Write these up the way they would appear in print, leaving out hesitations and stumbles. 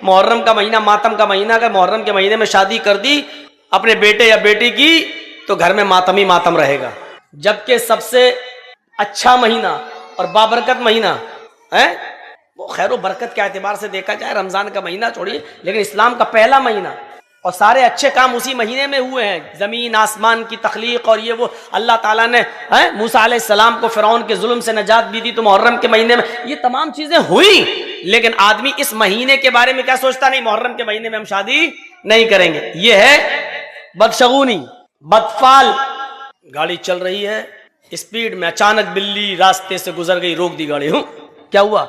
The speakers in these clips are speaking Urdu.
محرم کا مہینہ ماتم کا مہینہ، اگر محرم کے مہینے میں شادی کر دی اپنے بیٹے یا بیٹی کی تو گھر میں ماتم ہی ماتم رہے گا. جبکہ سب سے اچھا مہینہ اور بابرکت مہینہ ہے وہ خیر و برکت کے اعتبار سے دیکھا جائے رمضان کا مہینہ چھوڑیے، لیکن اسلام کا پہلا مہینہ، اور سارے اچھے کام اسی مہینے میں ہوئے ہیں. زمین آسمان کی تخلیق اور یہ وہ اللہ تعالیٰ نے موسیٰ علیہ السلام کو فرعون کے ظلم سے نجات بھی دی تو محرم کے مہینے میں یہ تمام چیزیں ہوئی. لیکن آدمی اس مہینے کے بارے میں کیا سوچتا؟ نہیں محرم کے مہینے میں ہم شادی نہیں کریں گے. یہ ہے بدشگونی، بدفال. گاڑی چل رہی ہے اسپیڈ میں، اچانک بلی راستے سے گزر گئی، روک دی گاڑی. کیا ہوا؟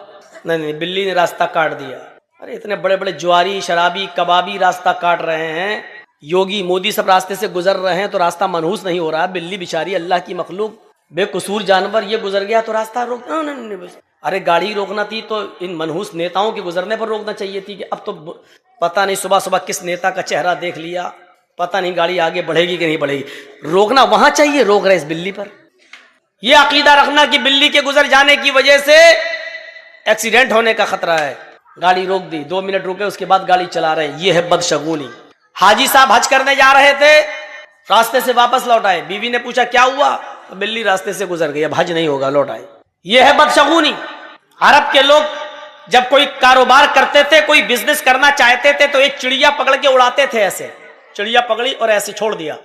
نہیں بلی نے راستہ کاٹ دیا. ارے اتنے بڑے بڑے جواری شرابی کبابی راستہ کاٹ رہے ہیں، یوگی مودی سب راستے سے گزر رہے ہیں تو راستہ منحوس نہیں ہو رہا. بلی بیچاری اللہ کی مخلوق بے قصور جانور یہ گزر گیا تو راستہ روک. ارے گاڑی روکنا تھی تو ان منحوس نیتاؤں کے گزرنے پر روکنا چاہیے تھی. کہ اب تو پتہ نہیں صبح صبح کس نیتا کا چہرہ دیکھ لیا، پتہ نہیں گاڑی آگے بڑھے گی کہ نہیں بڑھے گی. روکنا وہاں چاہیے، روک رہے اس بلی پر. یہ عقیدہ رکھنا کہ بلی کے گزر جانے کی وجہ سے ایکسیڈنٹ ہونے کا خطرہ ہے، گاڑی روک دی، 2 منٹ رکے اس کے بعد گاڑی چلا رہے ہیں. یہ ہے بدشگونی. حاجی صاحب حج کرنے جا رہے تھے، راستے سے واپس لوٹ آئے، بیوی نے پوچھا کیا ہوا؟ بلی راستے سے گزر گئی، اب حج نہیں ہوگا، لوٹ آئے. یہ ہے بدشگونی. عرب کے لوگ جب کوئی کاروبار کرتے تھے، کوئی بزنس کرنا چاہتے تھے تو ایک چڑیا پکڑ کے اڑاتے تھے. ایسے چڑیا پکڑی اور ایسے چھوڑ دیا،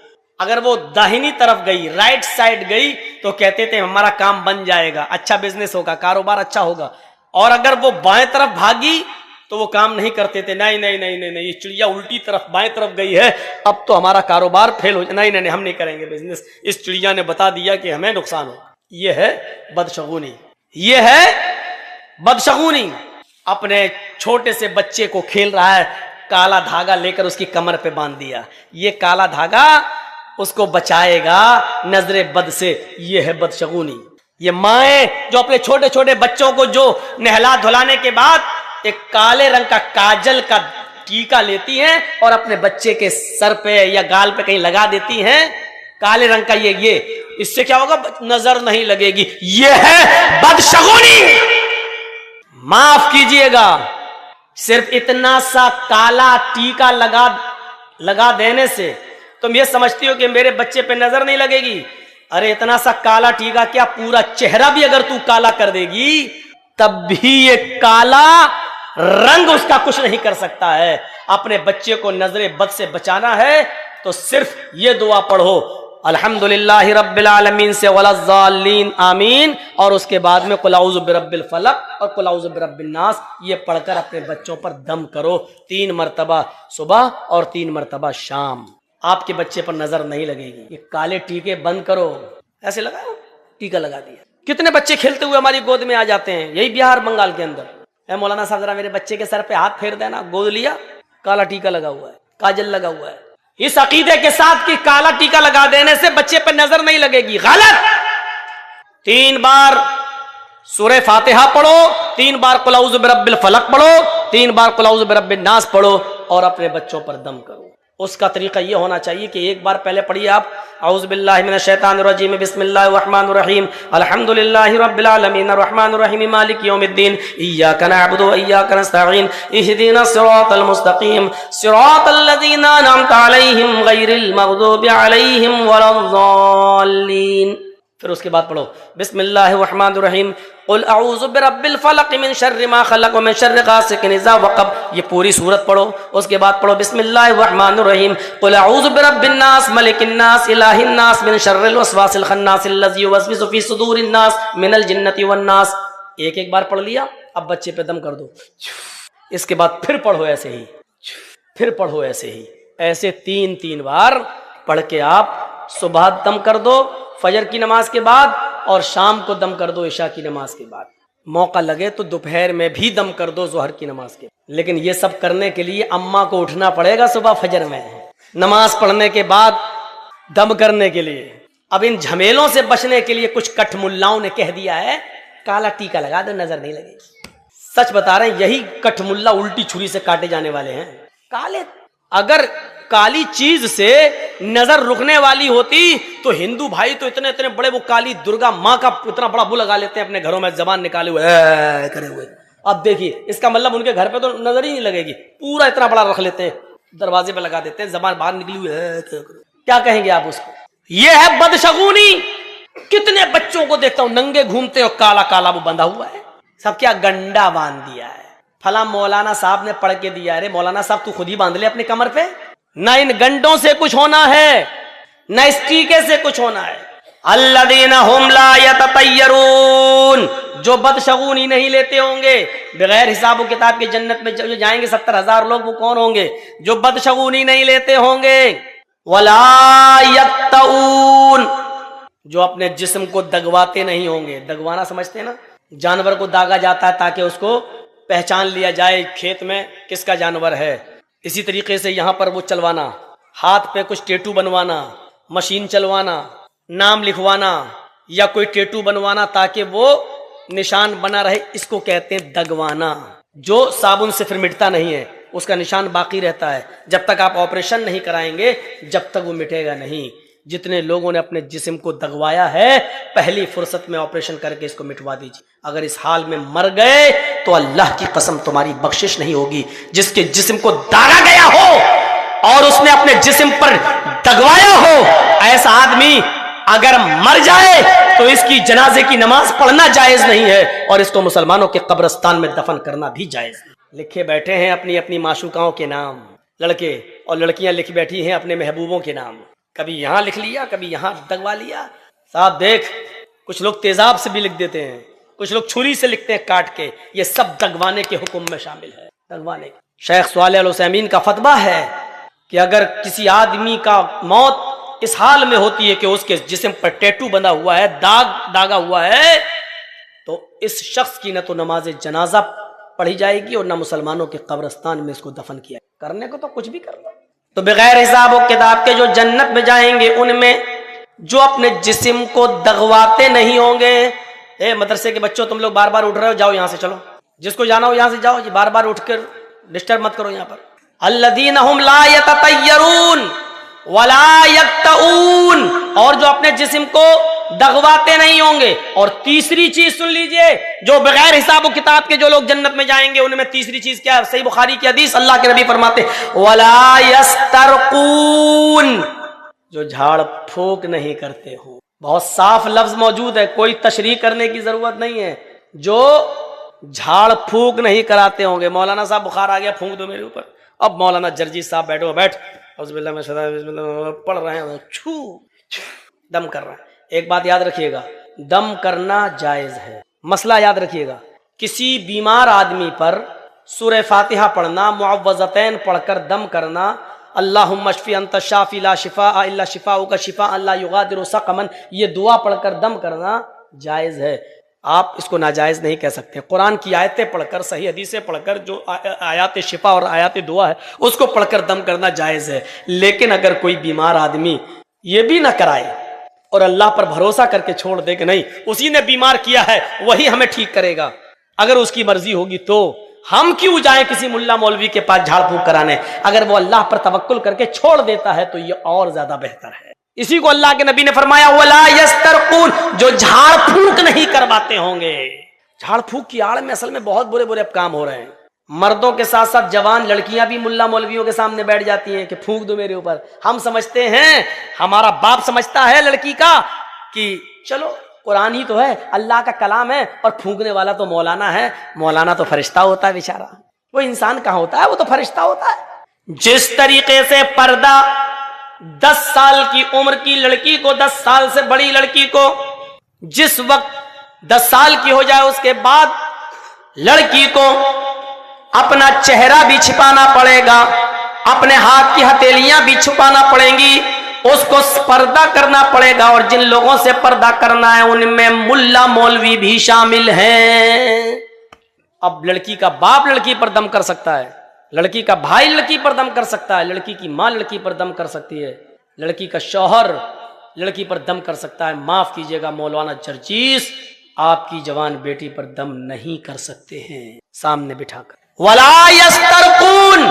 اگر وہ داہنی طرف گئی، رائٹ سائڈ گئی تو کہتے تھے ہمارا کام بن جائے گا، اچھا بزنس ہوگا، کاروبار اچھا ہوگا. اور اگر وہ بائیں طرف بھاگی تو وہ کام نہیں کرتے تھے. نہیں نہیں نہیں نہیں یہ چڑیا الٹی طرف بائیں طرف گئی ہے، اب تو ہمارا کاروبار فیل ہو جائے، نہیں نہیں ہم نہیں کریں گے بزنس، اس چڑیا نے بتا دیا کہ ہمیں نقصان ہو. یہ ہے بدشگونی. یہ ہے بدشگونی. اپنے چھوٹے سے بچے کو کھیل رہا ہے، کالا دھاگا لے کر اس کی کمر پہ باندھ دیا. یہ کالا دھاگا اس کو بچائے گا نظر بد سے. یہ ہے بدشگونی. یہ مائیں جو اپنے چھوٹے چھوٹے بچوں کو جو نہلا دھلانے کے بعد ایک کالے رنگ کا کاجل کا ٹیکا لیتی ہیں اور اپنے بچے کے سر پہ یا گال پہ کہیں لگا دیتی ہیں، کالے رنگ کا یہ اس سے کیا ہوگا؟ نظر نہیں لگے گی. یہ ہے بدشگونی. معاف کیجئے گا، صرف اتنا سا کالا ٹیکا لگا دینے سے تم یہ سمجھتی ہو کہ میرے بچے پہ نظر نہیں لگے گی. ارے اتنا سا کالا ٹیکا کیا پورا چہرہ بھی اگر تو کالا کر دے گی تب بھی یہ کالا رنگ اس کا کچھ نہیں کر سکتا ہے. اپنے بچے کو نظر بد سے بچانا ہے تو صرف یہ دعا پڑھو الحمدللہ رب العالمین سے ولا الضالین آمین، اور اس کے بعد میں قل اعوذ برب الفلق اور قل اعوذ برب الناس یہ پڑھ کر اپنے بچوں پر دم کرو 3 مرتبہ صبح اور 3 مرتبہ شام. آپ کے بچے پر نظر نہیں لگے گی. یہ کالے ٹیکے بند کرو. ایسے لگا ٹیکا لگا دیا. کتنے بچے کھیلتے ہوئے ہماری گود میں آ جاتے ہیں، یہی بہار بنگال کے اندر. اے مولانا صاحب ذرا میرے بچے کے سر پہ ہاتھ پھیر دینا. گود لیا، کالا ٹیکا لگا ہوا ہے، کاجل لگا ہوا ہے، اس عقیدے کے ساتھ کہ کالا ٹیکا لگا دینے سے بچے پہ نظر نہیں لگے گی. غلط. 3 بار سورہ فاتحہ پڑھو، 3 بار قل اعوذ برب الفلق پڑھو، 3 بار قل اعوذ برب الناس پڑھو اور اپنے بچوں پر دم کرو. اس کا طریقہ یہ ہونا چاہیے کہ ایک بار پہلے پڑھیے آپ اعوذ باللہ من الشیطان الرجیم بسم اللہ الرحمن الرحیم الحمدللہ رب العالمین الرحمن الرحیم مالک یوم الدین ایاک نعبد و ایاک نستعین اہدنا الصراط المستقیم صراط الذین انعمت علیہم غیر المغضوب علیہم ولا الضالین. پھر اس کے بعد پڑھو بسم اللہ الرحمن الرحیم قل اعوذ برب الفلق من شر ما خلق ومن شر غاسق اذا وقب. یہ پوری سورت پڑھو. اس کے بعد پڑھو بسم اللہ الرحمن الرحیم قل اعوذ برب الناس ملک الناس الہ الناس من شر الوسواس الخناس الذی یوسوس فی صدور الناس من الجنۃ والناس. ایک بار پڑھ لیا، اب بچے پہ دم کر دو. اس کے بعد پھر پڑھو ایسے ہی، پھر پڑھو ایسے ہی، ایسے 3 بار پڑھ کے آپ صبح دم کر دو فجر کی نماز کے بعد اور شام کو دم کر دو عشاء کی نماز کے بعد. موقع لگے تو دوپہر میں بھی دم کر دو ظہر کی نماز کے بعد. لیکن یہ سب کرنے کے لیے اماں کو اٹھنا پڑے گا صبح فجر میں نماز پڑھنے کے بعد دم کرنے کے لیے. اب ان جھمیلوں سے بچنے کے لیے کچھ کٹھ ملاؤں نے کہہ دیا ہے کالا ٹیکا لگا دو نظر نہیں لگے. سچ بتا رہے ہیں یہی کٹھ ملا الٹی چھری سے کاٹے جانے والے ہیں. کالے اگر کالی چیز سے نظر رکنے والی ہوتی تو ہندو بھائی تو اتنے بڑے وہ کالی درگا ماں کا اتنا بڑا بو لگا لیتے ہیں اپنے گھروں میں زبان نکالے ہوئے کرے ہوئے اب دیکھیے اس کا مطلب ان کے گھر پہ تو نظر ہی نہیں لگے گی، پورا اتنا بڑا رکھ لیتے ہیں، دروازے پہ لگا دیتے ہیں، زبان باہر نکلی ہوئی ہے، کیا کہیں گے آپ اس کو؟ یہ ہے بدشگونی۔ کتنے بچوں کو دیکھتا ہوں ننگے گھومتے اور کالا کالا وہ بندھا ہوا ہے، سب کیا گنڈا باندھ دیا ہے، فلاں مولانا صاحب نے پڑھ کے دیا ہے۔ ارے مولانا صاحب تو خود ہی باندھ لے اپنی کمر پہ، نہ ان گنڈوں سے کچھ ہونا ہے، نہ اس ٹیکے سے کچھ ہونا ہے۔ الذین ہم لا یتطیرون، جو بدشگونی نہیں لیتے ہوں گے، بغیر حساب و کتاب کے جنت میں جو جائیں گے 70,000 لوگ، وہ کون ہوں گے؟ جو بدشگونی نہیں لیتے ہوں گے۔ ولا یکتؤون، جو اپنے جسم کو دگواتے نہیں ہوں گے۔ دگوانا سمجھتے ہیں نا، جانور کو داغا جاتا ہے تاکہ اس کو پہچان لیا جائے کھیت میں کس کا جانور ہے، اسی طریقے سے یہاں پر وہ چلوانا، ہاتھ پہ کچھ ٹیٹو بنوانا، مشین چلوانا، نام لکھوانا یا کوئی ٹیٹو بنوانا تاکہ وہ نشان بنا رہے، اس کو کہتے ہیں دگوانا۔ جو صابن سے پھر مٹتا نہیں ہے، اس کا نشان باقی رہتا ہے، جب تک آپ آپریشن نہیں کرائیں گے جب تک وہ مٹے گا نہیں۔ جتنے لوگوں نے اپنے جسم کو دگوایا ہے، پہلی فرصت میں آپریشن کر کے اس کو مٹوا دیجیے۔ اگر اس حال میں مر گئے تو اللہ کی قسم تمہاری بخشش نہیں ہوگی۔ جس کے جسم کو داغا گیا ہو اور اس نے اپنے جسم پر دگوایا ہو، ایسا آدمی اگر مر جائے تو اس کی جنازے کی نماز پڑھنا جائز نہیں ہے، اور اس کو مسلمانوں کے قبرستان میں دفن کرنا بھی جائز نہیں۔ لکھے بیٹھے ہیں اپنی اپنی معشوقاؤں کے نام، لڑکے اور لڑکیاں لکھ بیٹھی ہیں اپنے محبوبوں کے نام، کبھی یہاں لکھ لیا کبھی یہاں دگوا لیا۔ صاحب دیکھ، کچھ لوگ تیزاب سے بھی لکھ دیتے ہیں، کچھ لوگ چھری سے لکھتے ہیں کاٹ کے، یہ سب دگوانے کے حکم میں شامل ہے۔ دگوانے شیخ صالح العثیمین کا فتویٰ ہے کہ اگر کسی آدمی کا موت اس حال میں ہوتی ہے کہ اس کے جسم پر ٹیٹو بندھا ہوا ہے، داغا ہوا ہے، تو اس شخص کی نہ تو نماز جنازہ پڑھی جائے گی اور نہ مسلمانوں کے قبرستان میں اس کو دفن کیا جائے۔ کرنے کو تو کچھ بھی کر لو۔ تو بغیر حساب و کتاب کے جو جنت میں جائیں گے، ان میں جو اپنے جسم کو دغواتے نہیں ہوں گے۔ اے مدرسے کے بچوں، تم لوگ بار بار اٹھ رہے ہو، جاؤ یہاں سے، چلو جس کو جانا ہو یہاں سے جاؤ، بار بار اٹھ کر ڈسٹرب مت کرو یہاں پر۔ الذین ہم لا یتطیرون ولا یکتؤون، اور جو اپنے جسم کو دغواتے نہیں ہوں گے۔ اور تیسری چیز سن لیجئے، جو بغیر حساب و کتاب کے جو لوگ جنت میں جائیں گے، ان میں تیسری چیز کیا ہے؟ صحیح بخاری کی حدیث، اللہ کے نبی فرماتے ولا یسترقون، جو جھاڑ پھونک نہیں کرتے ہو۔ بہت صاف لفظ موجود ہے، کوئی تشریح کرنے کی ضرورت نہیں ہے۔ جو جھاڑ پھونک نہیں کراتے ہوں گے۔ مولانا صاحب بخار آ گیا، پھونک دو میرے اوپر۔ اب مولانا جرجی صاحب بیٹھ اعوذ باللہ من الشیطان الرجیم، بسم اللہ پڑھ رہے ہیں، چھو دم کر رہے ہیں۔ ایک بات یاد رکھیے گا، دم کرنا جائز ہے۔ مسئلہ یاد رکھیے گا، کسی بیمار آدمی پر سورہ فاتحہ پڑھنا، معوذتین پڑھ کر دم کرنا، اللہم اشفی انت الشافی لا شفاء الا شفاؤک شفاء لا یغادر سقما، یہ دعا پڑھ کر دم کرنا جائز ہے۔ آپ اس کو ناجائز نہیں کہہ سکتے۔ قرآن کی آیتیں پڑھ کر، صحیح حدیثیں پڑھ کر، جو آیات شفا اور آیات دعا ہے اس کو پڑھ کر دم کرنا جائز ہے۔ لیکن اگر کوئی بیمار آدمی یہ بھی نہ کرائے اور اللہ پر بھروسہ کر کے چھوڑ دے کہ نہیں اسی نے بیمار کیا ہے وہی ہمیں ٹھیک کرے گا، اگر اس کی مرضی ہوگی تو ہم کیوں جائیں کسی ملا مولوی کے پاس جھاڑ پھونک کرانے؟ اگر وہ اللہ پر توکل کر کے چھوڑ دیتا ہے تو یہ اور زیادہ بہتر ہے۔ اسی کو اللہ کے نبی نے فرمایا ولا یسترقون، جو جھاڑ پھونک نہیں کرواتے ہوں گے۔ جھاڑ پھونک کی آڑ میں اصل میں بہت برے برے کام ہو رہے ہیں۔ مردوں کے ساتھ ساتھ جوان لڑکیاں بھی ملا مولویوں کے سامنے بیٹھ جاتی ہیں کہ پھونک دو میرے اوپر۔ ہم سمجھتے ہیں، ہمارا باپ سمجھتا ہے لڑکی کا کہ چلو قرآن ہی تو ہے، اللہ کا کلام ہے، اور پھونکنے والا تو مولانا ہے۔ مولانا تو فرشتہ ہوتا ہے بیچارہ، وہ انسان کہاں ہوتا ہے، وہ تو فرشتہ ہوتا ہے۔ جس طریقے سے پردہ 10 سال کی عمر کی لڑکی کو، 10 سال سے بڑی لڑکی کو جس وقت 10 سال کی ہو جائے اس کے بعد لڑکی کو اپنا چہرہ بھی چھپانا پڑے گا، اپنے ہاتھ کی ہتھیلیاں بھی چھپانا پڑیں گی، اس کو پردہ کرنا پڑے گا۔ اور جن لوگوں سے پردہ کرنا ہے ان میں ملا مولوی بھی شامل ہیں۔ اب لڑکی کا باپ لڑکی پر دم کر سکتا ہے، لڑکی کا بھائی لڑکی پر دم کر سکتا ہے، لڑکی کی ماں لڑکی پر دم کر سکتی ہے، لڑکی کا شوہر لڑکی پر دم کر سکتا ہے۔ معاف کیجئے گا مولانا جرجیس، آپ کی جوان بیٹی پر دم نہیں کر سکتے ہیں سامنے بٹھا کر۔ ولا یسترقون،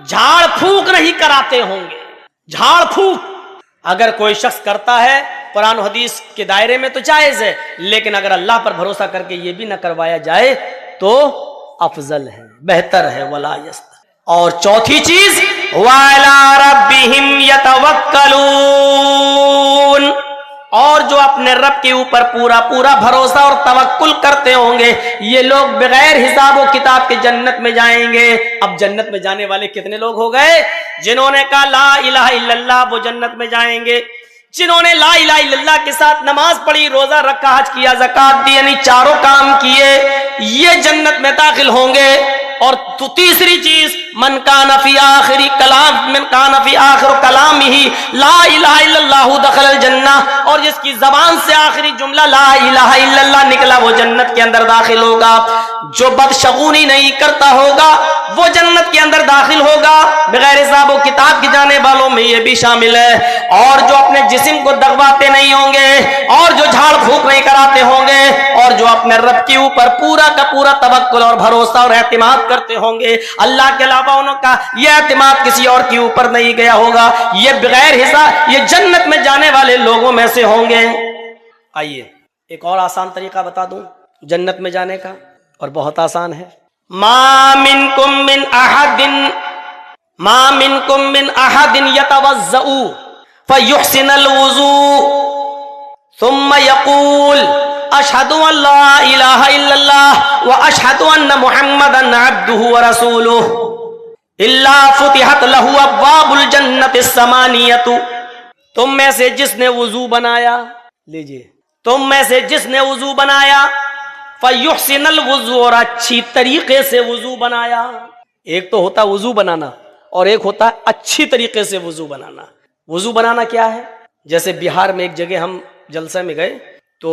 جھاڑ پھونک نہیں کراتے ہوں گے۔ جھاڑ پھونک اگر کوئی شخص کرتا ہے قرآن و حدیث کے دائرے میں تو جائز ہے، لیکن اگر اللہ پر بھروسہ کر کے یہ بھی نہ کروایا جائے تو افضل ہے, بہتر ہے. ولا یستوی. اور چوتھی چیز وَعَلَىٰ رَبِّهِمْ يَتَوَكَّلُونَ, اور جو اپنے رب کے اوپر پورا پورا بھروسہ اور توکل کرتے ہوں گے, یہ لوگ بغیر حساب و کتاب کے جنت میں جائیں گے. اب جنت میں جانے والے کتنے لوگ ہو گئے؟ جنہوں نے کہا لا الہ الا اللہ وہ جنت میں جائیں گے. جنہوں نے لا الہ الا اللہ کے ساتھ نماز پڑھی, روزہ رکھا, حج کیا, زکات دی, یعنی چاروں کام کیے, یہ جنت میں داخل ہوں گے. اور تو تیسری چیز من کان فی آخر کلامہ لا الہ الا اللہ دخل الجنہ, اور جس کی زبان سے آخری جملہ لا الہ الا اللہ نکلا وہ جنت کے اندر داخل ہوگا. جو بدشگونی نہیں کرتا ہوگا وہ جنت کے اندر داخل ہوگا. بغیر حساب و کتاب کی جانے والوں میں یہ بھی شامل ہے. اور جو اپنے جسم کو دغواتے نہیں ہوں گے, اور جو جھاڑ پھونک نہیں کراتے ہوں گے, اور جو اپنے رب کے اوپر پورا کا پورا توکل اور بھروسہ اور اعتماد کرتے ہوں گے, اللہ کے علاوہ انہوں کا یہ اعتماد کسی اور کے اوپر نہیں گیا ہوگا, یہ بغیر حساب یہ جنت میں جانے والے لوگوں میں سے ہوں گے. آئیے ایک اور آسان طریقہ بتا دوں جنت میں جانے کا, اور بہت آسان ہے. ما منکم من احد یتوضؤ فیحسن الوضوء ثم یقول اشہد ان لا الہ الا اللہ واشہد ان محمدا عبدہ ورسولہ الا فتحت لہ ابواب الجنۃ الثمانیۃ. تم میں سے جس نے وضو بنایا, لیجئے, تم میں سے جس نے وضو بنایا, فیحسن الوضوء, اور اچھی طریقے سے وضو بنایا. ایک تو ہوتا وضو بنانا اور ایک ہوتا اچھی طریقے سے وضو بنانا. وضو بنانا کیا ہے؟ جیسے بہار میں ایک جگہ ہم جلسے میں گئے تو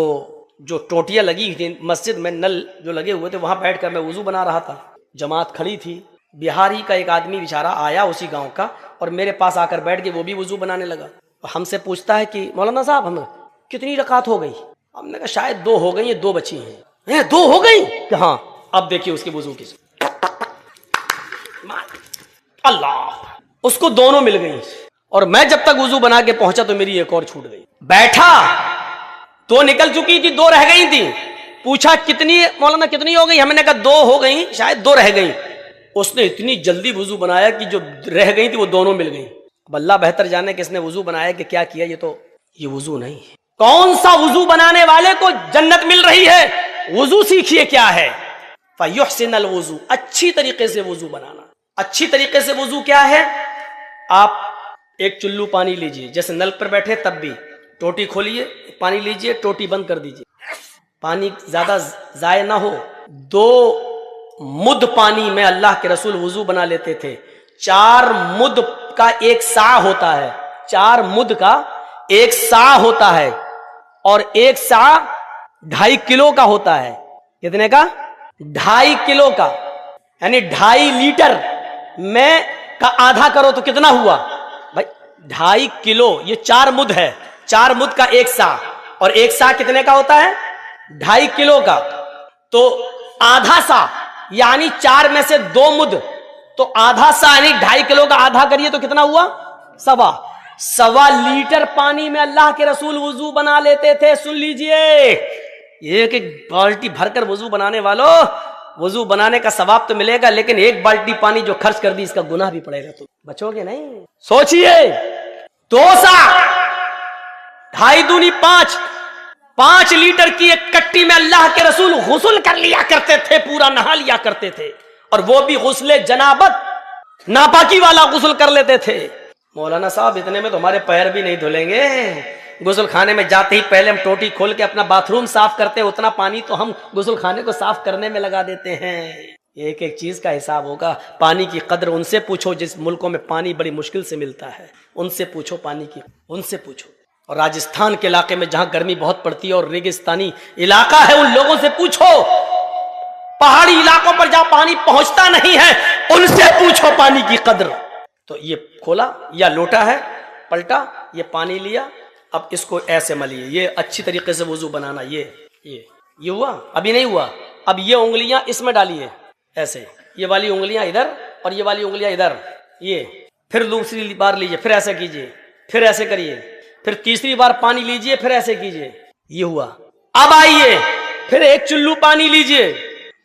جو ٹوٹیاں لگی تھیں مسجد میں, نل جو لگے ہوئے تھے, وہاں بیٹھ کر میں وضو بنا رہا تھا. جماعت کھڑی تھی, بہاری کا ایک آدمی بیچارہ آیا اسی گاؤں کا, اور میرے پاس آ کر بیٹھ کے وہ بھی وضو بنانے لگا. ہم سے پوچھتا ہے کہ مولانا صاحب ہمیں کتنی رکعت ہو گئی؟ ہم نے کہا شاید 2 ہو گئی, 2 بچی ہیں. 2 ہو گئی کہ ہاں. اب دیکھیے اس کے وضو کی, اللہ, اس کو دونوں مل گئی. اور میں جب تک وضو بنا کے پہنچا تو میری ایک اور چھوٹ گئی. بیٹھا تو نکل چکی تھی, 2 رہ گئی تھی. پوچھا کتنی مولانا کتنی ہو گئی؟ ہم نے کہا 2 ہو گئی, شاید 2 رہ گئی. اس نے اتنی جلدی وضو بنایا کہ جو رہ گئی تھی وہ دونوں مل گئی. اب اللہ بہتر جانے کہ اس نے وضو بنایا کہ کیا کیا, یہ وضو نہیں ہے. کون سا وضو بنانے والے کو جنت مل رہی ہے؟ وضو سیکھیے کیا ہے. فیحسن الوضو, اچھی طریقے سے وضو بنانا. اچھی طریقے سے وضو کیا ہے؟ آپ ایک چلو پانی لیجئے, جیسے نل پر بیٹھے تب بھی, ٹوٹی کھولیے, پانی لیجئے, ٹوٹی بند کر دیجئے, پانی زیادہ ضائع نہ ہو. 2 مد پانی میں اللہ کے رسول وضو بنا لیتے تھے. 4 مد کا 1 سا ہوتا ہے, 4 مد کا 1 سا ہوتا ہے, اور 1 سا 2.5 کلو کا ہوتا ہے. کتنے کا؟ 2.5 کلو کا, یعنی 2.5 لیٹر میں کا آدھا کرو تو کتنا ہوا بھائی؟ 2.5 کلو. یہ 4 مد ہے, 4 مد کا 1 سا, اور 1 سا کتنے کا ہوتا ہے؟ 2.5 کلو کا. تو آدھا سا یعنی 4 میں سے 2 مد, تو آدھا سا یعنی 2.5 کلو کا آدھا کریے تو کتنا ہوا؟ 1.25 لیٹر پانی میں اللہ کے رسول وضو بنا لیتے تھے. سن لیجئے, ایک بالٹی بھر کر وضو بنانے والوں, وضو بنانے کا ثواب تو ملے گا, لیکن 1 بالٹی پانی جو خرچ کر دی اس کا گناہ بھی پڑے گا. تو بچو گے نہیں. سوچئے, 2 سا 2.5 دونی 5 لیٹر کی ایک کٹی میں اللہ کے رسول غسل کر لیا کرتے تھے, پورا نہا لیا کرتے تھے, اور وہ بھی غسل جنابت, ناپاکی والا غسل کر لیتے تھے. مولانا صاحب اتنے میں تو ہمارے پیر بھی نہیں دھلیں گے. غسل خانے میں جاتے ہی پہلے ہم ٹوٹی کھول کے اپنا باتھ روم صاف کرتے ہیں, اتنا پانی تو ہم غسل خانے کو صاف کرنے میں لگا دیتے ہیں. ایک ایک چیز کا حساب ہوگا. پانی کی قدر ان سے پوچھو جس ملکوں میں پانی بڑی مشکل سے ملتا ہے, ان سے پوچھو پانی کی, ان سے پوچھو. اور راجستھان کے علاقے میں جہاں گرمی بہت پڑتی ہے اور ریگستانی علاقہ ہے, ان لوگوں سے پوچھو. پہاڑی علاقوں پر جہاں پانی پہنچتا نہیں ہے ان سے پوچھو پانی کی قدر. تو یہ کھولا یا لوٹا ہے, پلٹا, یہ پانی لیا, اب اس کو ایسے ملیے. یہ اچھی طریقے سے وضو بنانا. یہ ہوا, ابھی نہیں ہوا. اب یہ انگلیاں اس میں ڈالیے ایسے, یہ والی انگلیاں ادھر اور یہ والی انگلیاں ادھر. یہ پھر دوسری بار لیجئے, پھر ایسے کیجئے, پھر ایسے کریے, پھر تیسری بار پانی لیجئے, پھر ایسے کیجئے. یہ ہوا. اب آئیے, پھر 1 چلو پانی لیجئے,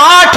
8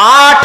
8